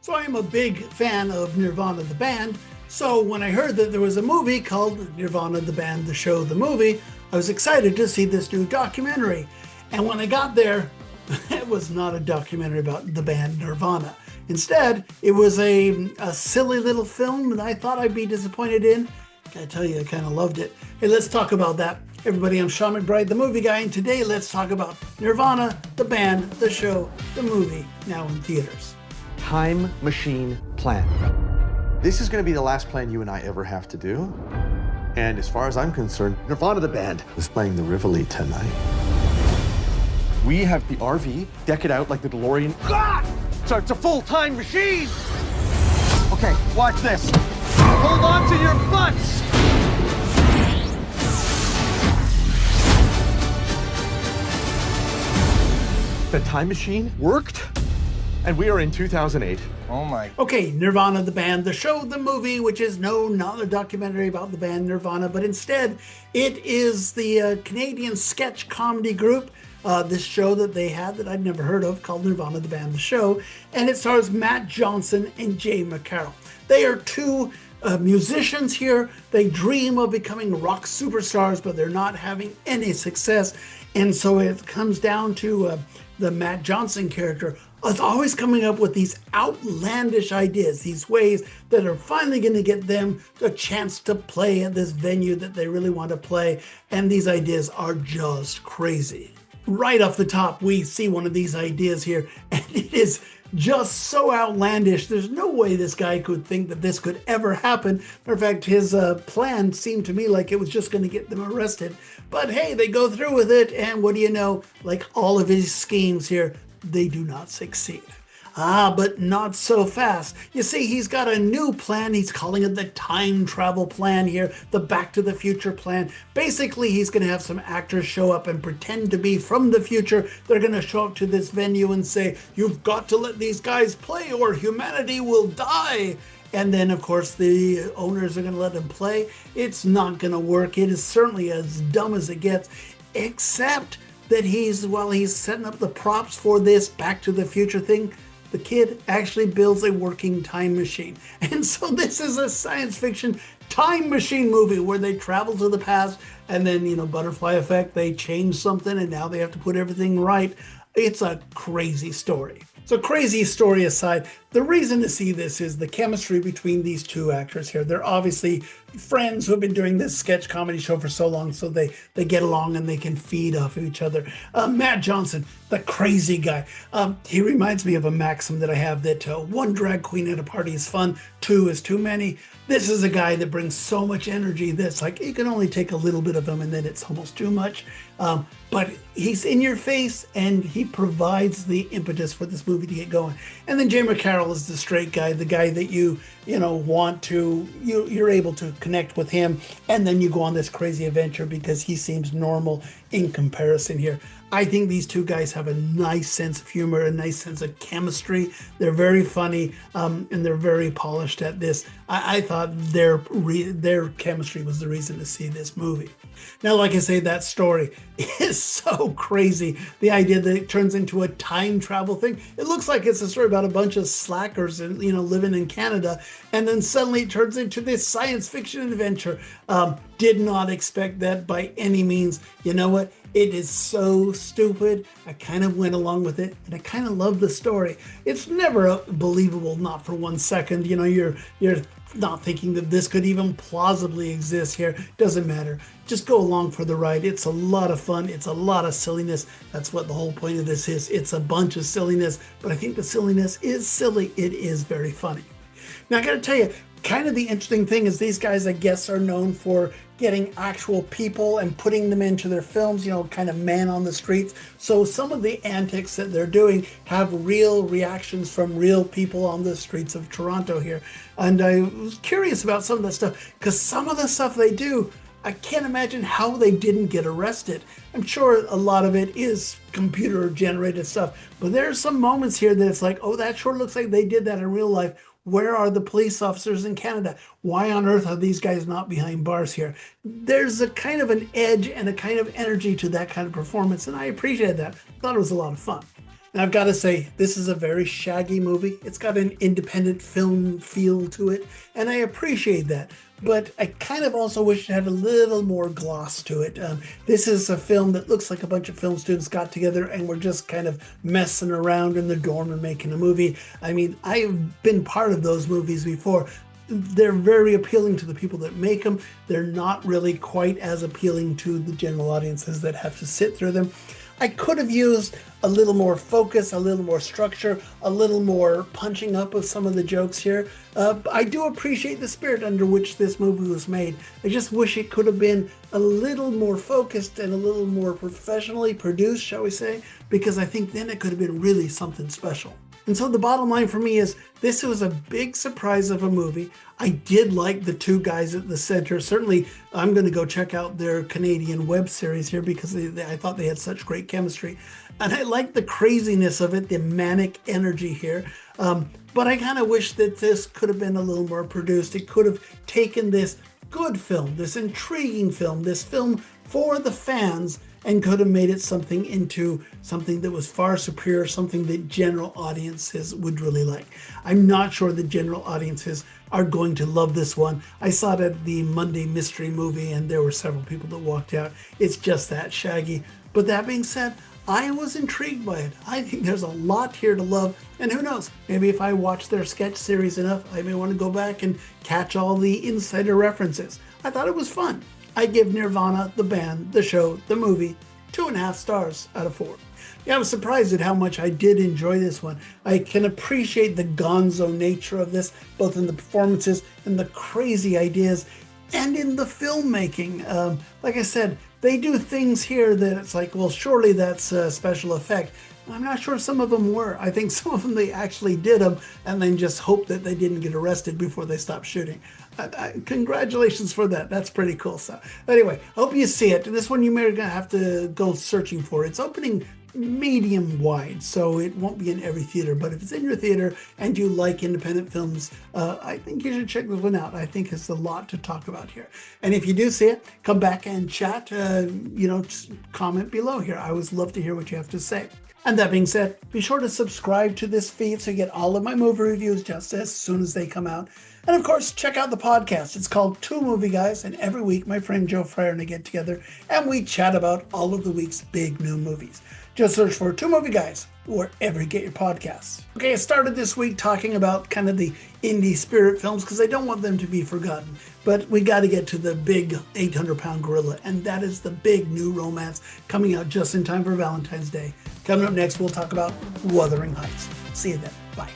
So I am a big fan of Nirvana the band. So when I heard that there was a movie called Nirvana the band, the show, the movie, I was excited to see this new documentary. And when I got there, it was not a documentary about the band Nirvana. Instead, it was a silly little film that I thought I'd be disappointed in. Gotta tell you, I kind of loved it. Hey, let's talk about that. Everybody, I'm Sean McBride, the movie guy, and today let's talk about Nirvana, the band, the show, the movie, now in theaters. Time machine plan. This is going to be the last plan you and I ever have to do. And as far as I'm concerned, Nirvana the band is playing the Rivoli tonight. We have the RV, deck it out like the DeLorean. Ah! So it's a full time machine. Okay, watch this. Hold on to your butts. The time machine worked, and we are in 2008. Oh my. Okay, Nirvana the band, the show, the movie, which is not a documentary about the band Nirvana, but instead it is the Canadian sketch comedy group, this show that they had that I'd never heard of called Nirvana the band, the show, and it stars Matt Johnson and Jay McCarroll. They are two musicians here. They dream of becoming rock superstars, but they're not having any success. And so it comes down to the Matt Johnson character is always coming up with these outlandish ideas, these ways that are finally going to get them a chance to play at this venue that they really want to play. And these ideas are just crazy. Right off the top, we see one of these ideas here, and it is just so outlandish. There's no way this guy could think that this could ever happen. Matter of fact, his plan seemed to me like it was just going to get them arrested. But hey, they go through with it, and what do you know? Like all of his schemes here, they do not succeed. But not so fast. You see, he's got a new plan. He's calling it the time travel plan here, the Back to the Future plan. Basically, he's going to have some actors show up and pretend to be from the future. They're going to show up to this venue and say, "You've got to let these guys play or humanity will die." And then, of course, the owners are going to let him play. It's not going to work. It is certainly as dumb as it gets, except that while he's setting up the props for this Back to the Future thing, the kid actually builds a working time machine. And so this is a science fiction time machine movie where they travel to the past and then, butterfly effect, they change something and now they have to put everything right. It's a crazy story. So crazy story aside, the reason to see this is the chemistry between these two actors here. They're obviously friends who have been doing this sketch comedy show for so long, so they get along and they can feed off of each other. Matt Johnson, the crazy guy. He reminds me of a maxim that I have that one drag queen at a party is fun, two is too many. This is a guy that brings so much energy that's like you can only take a little bit of him and then it's almost too much. But he's in your face and he provides the impetus for this movie to get going. And then Jay McCarroll is the straight guy, the guy that you're able to connect with him, and then you go on this crazy adventure because he seems normal in comparison here. I think these two guys have a nice sense of humor, a nice sense of chemistry. They're very funny, and they're very polished at this. I thought their chemistry was the reason to see this movie. Now, like I say, that story is so crazy. The idea that it turns into a time travel thing. It looks like it's a story about a bunch of slackers and living in Canada, and then suddenly it turns into this science fiction adventure. Did not expect that by any means. You know what? It is so stupid. I kind of went along with it, and I kind of love the story. It's never believable, not for 1 second. You're not thinking that this could even plausibly exist here. Doesn't matter. Just go along for the ride. It's a lot of fun. It's a lot of silliness. That's what the whole point of this is. It's a bunch of silliness, but I think the silliness is silly. It is very funny. Now, I got to tell you, kind of the interesting thing is these guys, I guess, are known for getting actual people and putting them into their films, kind of man on the streets. So some of the antics that they're doing have real reactions from real people on the streets of Toronto here. And I was curious about some of that stuff because some of the stuff they do, I can't imagine how they didn't get arrested. I'm sure a lot of it is computer generated stuff, but there are some moments here that it's like, oh, that sure looks like they did that in real life. Where are the police officers in Canada? Why on earth are these guys not behind bars here? There's a kind of an edge and a kind of energy to that kind of performance, and I appreciated that. I thought it was a lot of fun. And I've got to say, this is a very shaggy movie. It's got an independent film feel to it, and I appreciate that. But I kind of also wish it had a little more gloss to it. This is a film that looks like a bunch of film students got together and were just kind of messing around in the dorm and making a movie. I mean, I've been part of those movies before. They're very appealing to the people that make them. They're not really quite as appealing to the general audiences that have to sit through them. I could have used a little more focus, a little more structure, a little more punching up of some of the jokes here. I do appreciate the spirit under which this movie was made. I just wish it could have been a little more focused and a little more professionally produced, shall we say, because I think then it could have been really something special. And so the bottom line for me is this was a big surprise of a movie. I did like the two guys at the center. Certainly, I'm going to go check out their Canadian web series here because I thought they had such great chemistry. And I like the craziness of it, the manic energy here. But I kind of wish that this could have been a little more produced. It could have taken this good film, this intriguing film, this film for the fans, and could have made it something into something that was far superior, something that general audiences would really like. I'm not sure the general audiences are going to love this one. I saw it at the Monday Mystery Movie and there were several people that walked out. It's just that shaggy. But that being said, I was intrigued by it. I think there's a lot here to love, and who knows, maybe if I watch their sketch series enough, I may want to go back and catch all the insider references. I thought it was fun. I give Nirvana, the band, the show, the movie, 2.5 stars out of 4. Yeah, I was surprised at how much I did enjoy this one. I can appreciate the gonzo nature of this, both in the performances and the crazy ideas, and in the filmmaking. Like I said, they do things here that it's like, well, surely that's a special effect. I'm not sure some of them were. I think some of them they actually did them and then just hoped that they didn't get arrested before they stopped shooting. Congratulations for that. That's pretty cool stuff. Anyway, I hope you see it. This one you may have to go searching for. It's opening medium wide, so it won't be in every theater, but if it's in your theater and you like independent films, I think you should check this one out. I think it's a lot to talk about here. And if you do see it, come back and chat, just comment below here. I always love to hear what you have to say. And that being said, be sure to subscribe to this feed so you get all of my movie reviews just as soon as they come out. And of course, check out the podcast. It's called Two Movie Guys, and every week my friend Joe Fryer and I get together and we chat about all of the week's big new movies. Just search for Two Movie Guys wherever you get your podcasts. Okay, I started this week talking about kind of the indie spirit films because I don't want them to be forgotten. But we got to get to the big 800-pound gorilla, and that is the big new romance coming out just in time for Valentine's Day. Coming up next, we'll talk about Wuthering Heights. See you then. Bye.